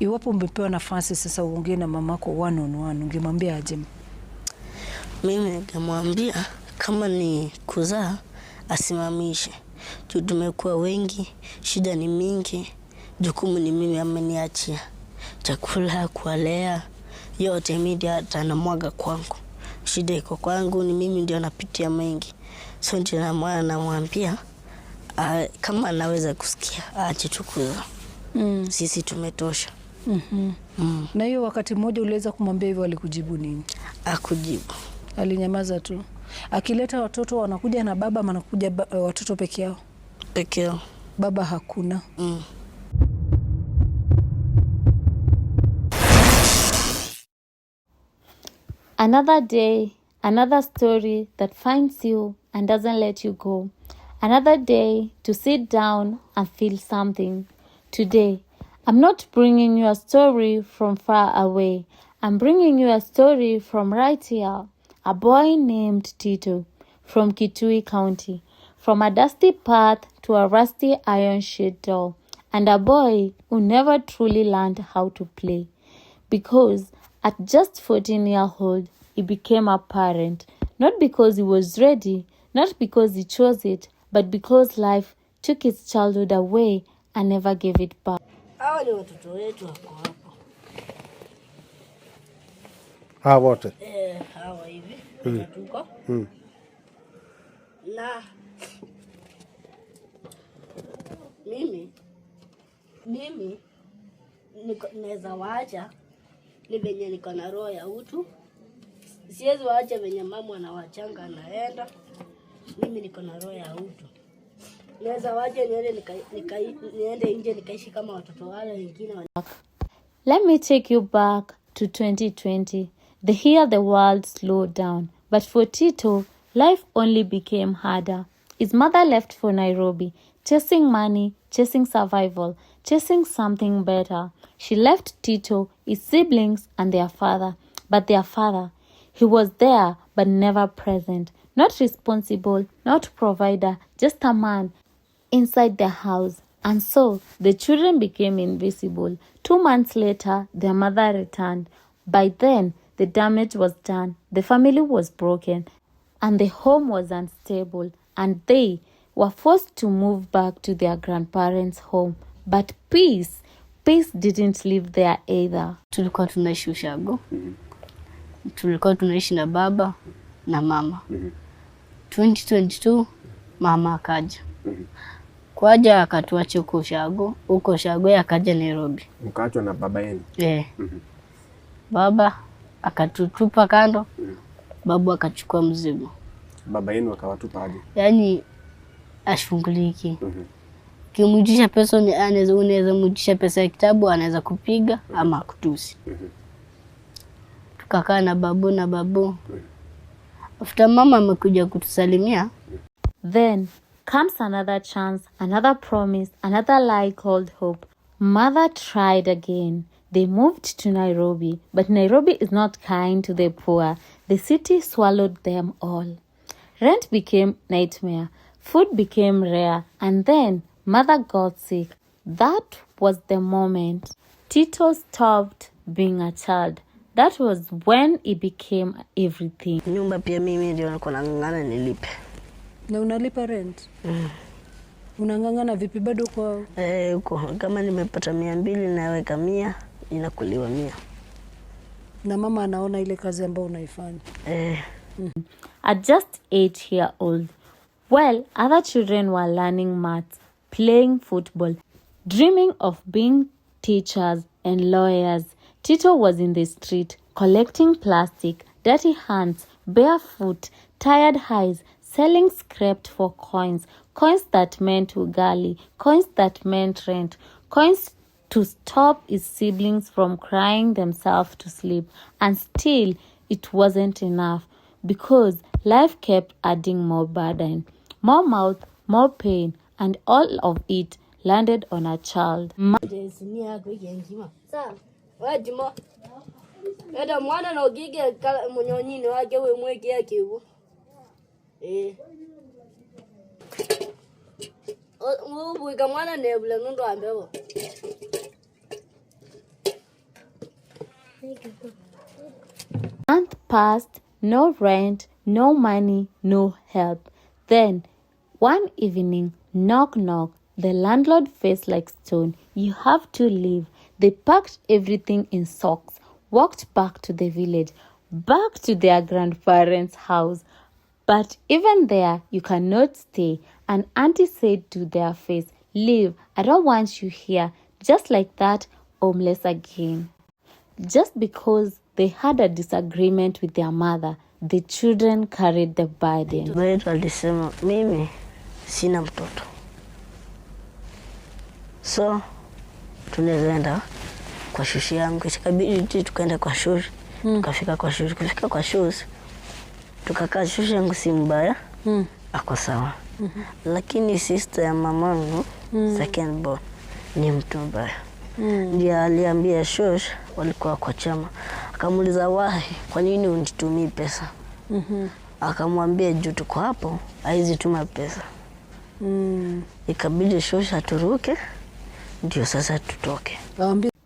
Iwapo umepewa nafasi sasa uongee na mamako one on one, ungemwambia aje? Mimi ningemwambia kama ni kuzaa asimamishe. Tumekuwa wengi, shida ni mingi, jukumu ni mimi ameniachia. Chakula, kuwalea, yote mimi atanamwaga kwangu. Shida iko kwangu, ni mimi ndio napitia mengi. So ndio namwambia kama anaweza kusikia aache tu kuzaa. Sisi tumetosha. Na hiyo wakati mmoja uliweza kumwambia hivyo, alikujibu nini? Hakujibu. Alinyamaza tu. Akileta watoto wanakuja na baba, wanakuja watoto peke yao? Peke yao. Baba hakuna. Another day, another story that finds you and doesn't let you go. Another day to sit down and feel something. Today, I'm not bringing you a story from far away. I'm bringing you a story from right here. A boy named Tito from Kitui County. From a dusty path to a rusty iron sheet door. And a boy who never truly learned how to play. Because at just 14 years old, he became a parent. Not because he was ready, not because he chose it, but because life took his childhood away and never gave it back. Hawa ni watoto wetu wako hapo. Hawa wote? Hawa hivi. Tuko. Na mimi naweza waacha ni venye niko na roho ya utu. Siwezi waacha venye mama anawachanga anaenda. Mimi niko na roho ya utu. Naweza waacha niende nje nikaishi kama watoto wale wengine. Let me take you back to 2020, the year the world slowed down. But for Tito, life only became harder. His mother left for Nairobi, chasing money, chasing survival, chasing something better. She left Tito, his siblings, and their father. But their father, he was there but never present. Not responsible, not provider, just a man inside the house. And so, the children became invisible. 2 months later, their mother returned. By then, the damage was done. The family was broken. And the home was unstable. And they were forced to move back to their grandparents' home. But peace didn't live there either. Tulikuwa tunaishi ushago. Tulikuwa tunaishi na baba na mama. 2022, mama akaja. Kwaja akatuacha huko ushago. Huko ushago akaja Nairobi. Mkaachwa na baba yenu? Baba akatutupa kando. Babu akachukua mzigo. Baba yenu akawatupa aje? Yaani ashunguliki. Kimujisha pesa unaweza mujisha pesa ya kitabu, anaweza kupiga ama kutusi. Tukakaa na babu. After mama amekuja kutusalimia. Then comes another chance, another promise, another lie called hope. Mother tried again. They moved to Nairobi, but Nairobi is not kind to the poor. The city swallowed them all. Rent became nightmare. Food became rare. And then mother got sick. That was the moment Tito stopped being a child. That was when he became everything. Nyumba pia mimi ndio niko nang'ang'ana nilipe. Na unalipa rent? Unang'ang'ana vipi bado kwa? Huko kama nimepata 200 naweka 100, inakuliwa 100. Na mama anaona ile kazi ambayo unaifanya? At just 8 years old, well, other children were learning maths, playing football, dreaming of being teachers and lawyers. Tito was in the street, collecting plastic, dirty hands, barefoot, tired eyes, selling scrapped for coins. Coins that meant ugali, coins that meant rent, coins to stop his siblings from crying themselves to sleep. And still, it wasn't enough because life kept adding more burden, more mouth, more pain, and all of it landed on a child. Eda mwana na ogige munyonyini wake we mweke yake huo. Ubu ikamwana nebule nundo ambewo. Month passed, no rent, no money, no help. Then, one evening, knock knock, the landlord faced like stone. You have to leave. They packed everything in socks, walked back to the village, back to their grandparents' house. But even there, you cannot stay. An auntie said to their face, leave, I don't want you here. Just like that, homeless again. Just because they had a disagreement with their mother, the children carried the burden. Wetu alisema mimi sina mtoto, so tunaenda kwa shushi yangu, ikabidi tukaenda kwa shushi. Tukafika kwa shushi, kufika kwa shushi tukakaa, shushi yangu si mbaya, ako sawa. Lakini sister ya mamangu, second born, ni mtu mbaya. Ndiye aliambia shush, walikuwa kwa chama, akamuuliza wahi, kwa nini unitumii pesa? Akamwambia juu tuko hapo, haizi tuma pesa. Ikabidi shush aturuke, ndio sasa tutoke.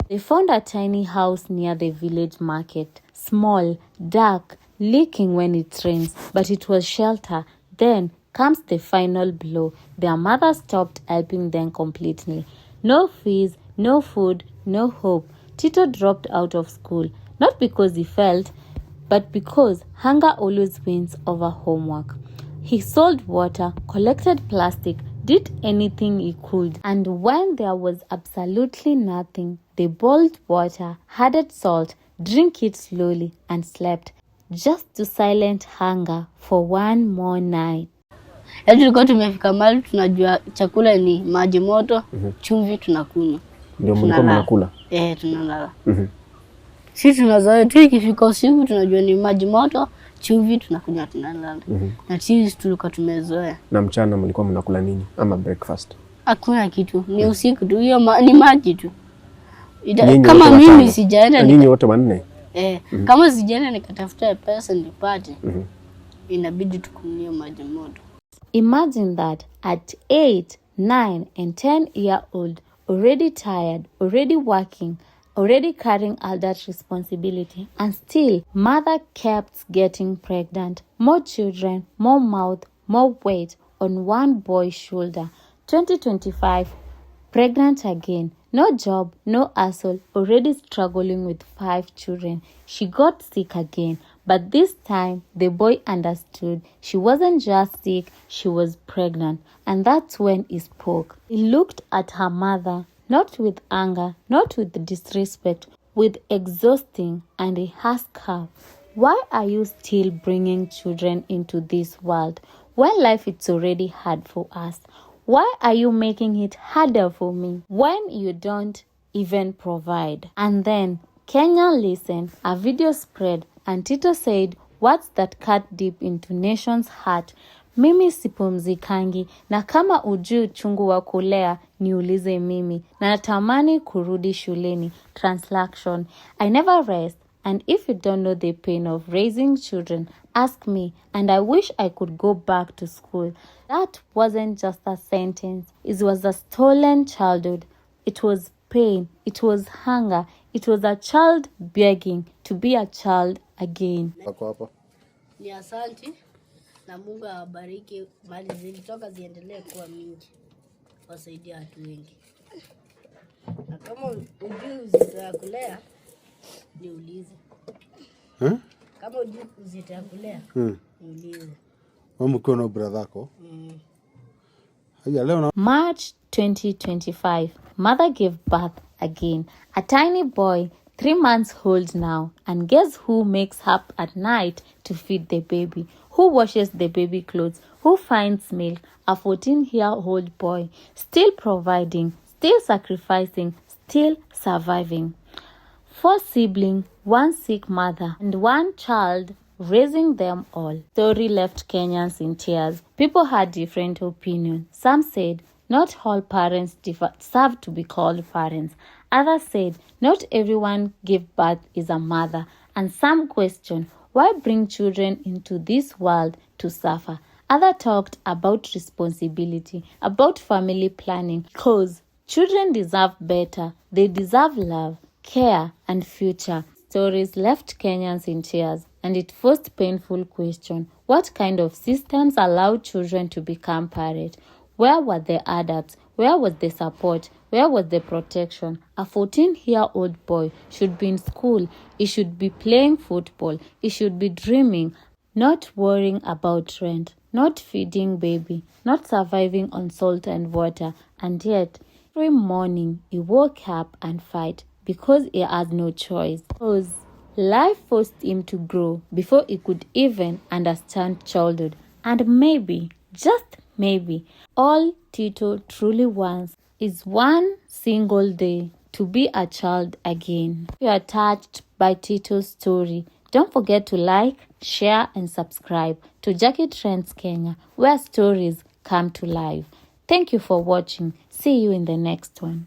They found a tiny house near the village market. Small, dark, leaking when it rains, but it was shelter. Then comes the final blow. Their mother stopped helping them completely. No fees, no food, no hope. Tito dropped out of school, not because he failed, but because hunger always wins over homework. He sold water, collected plastic, did anything he could. And when there was absolutely nothing, they boiled water, added salt, drink it slowly, and slept, just to silent hunger for one more night. Tulikuwa tumefika mahali tunajua chakula ni maji moto, chumvi tunakunywa. Ndio mlikuwa mnakula? Tunalala. Sisi tunazoea tu ikifika usiku tunajua ni maji moto, chumvi tunakunywa, tunalala. Na sisi tulikuwa tumezoea. Na mchana mlikuwa mnakula nini ama breakfast? Hakuna kitu. Ni usiku tu, hiyo ni maji tu. Kama mimi sijaenda nyinyi wote wanne? Kama sijaenda nikatafuta pesa nipate. Inabidi tukunywe maji moto. Imagine that at 8, 9 and 10-year-old, already tired, already working, already carrying all that responsibility, and still mother kept getting pregnant. More children, more mouth, more weight on one boy's shoulder. 2025, pregnant again. No job, no hustle, already struggling with 5 children. She got sick again, but this time the boy understood. She wasn't just sick, she was pregnant. And that's when he spoke. He looked at her mother, not with anger, not with disrespect, with exhausting, and he asked her, why are you still bringing children into this world when life is already hard for us? Why are you making it harder for me when you don't even provide? And then Kenya listened, a video spread, and Tito said, words that cut deep into nation's heart. Mimi sipumzikangi, na kama ujui uchungu wa kulea, niulize mimi, na natamani kurudi shuleni. Translation, I never rest, and if you don't know the pain of raising children, ask me, and I wish I could go back to school. That wasn't just a sentence, it was a stolen childhood. It was pain, it was hunger, it was a child begging to be a child again. Ni asante, na Mungu awabariki, mali zilitoka ziendelee kuwa mingi, wasaidia watu wengi. Na kama ujuzi za kulea, niulize. Kama ujuzi za kulea, niulize. Mko na brother yako? March 2025, mother gave birth again. A tiny boy, 3 months old now. And guess who makes up at night to feed the baby? Who washes the baby clothes? Who finds milk? A 14-year-old boy, still providing, still sacrificing, still surviving. 4 siblings, 1 sick mother, and 1 child, raising them all. Story left Kenyans in tears. People had different opinions. Some said, not all parents deserve to be called parents. Others said, not everyone give birth is a mother. And some questioned, why bring children into this world to suffer? Others talked about responsibility, about family planning, because children deserve better. They deserve love, care, and future. stories left Kenyans in tears, and it forced painful question. What kind of systems allowed children to become parents? Where were the adults? Where was the support? Where was the protection? A 14-year-old boy should be in school. He should be playing football. He should be dreaming, not worrying about rent, not feeding baby, not surviving on salt and water. And yet, every morning he woke up and fight because he had no choice. Because life forced him to grow before he could even understand childhood. And maybe, just maybe, all Tito truly wants is one single day to be a child again. If you are touched by Tito's story, don't forget to like, share, and subscribe to Jackie Trends Kenya, where stories come to life. Thank you for watching. See you in the next one.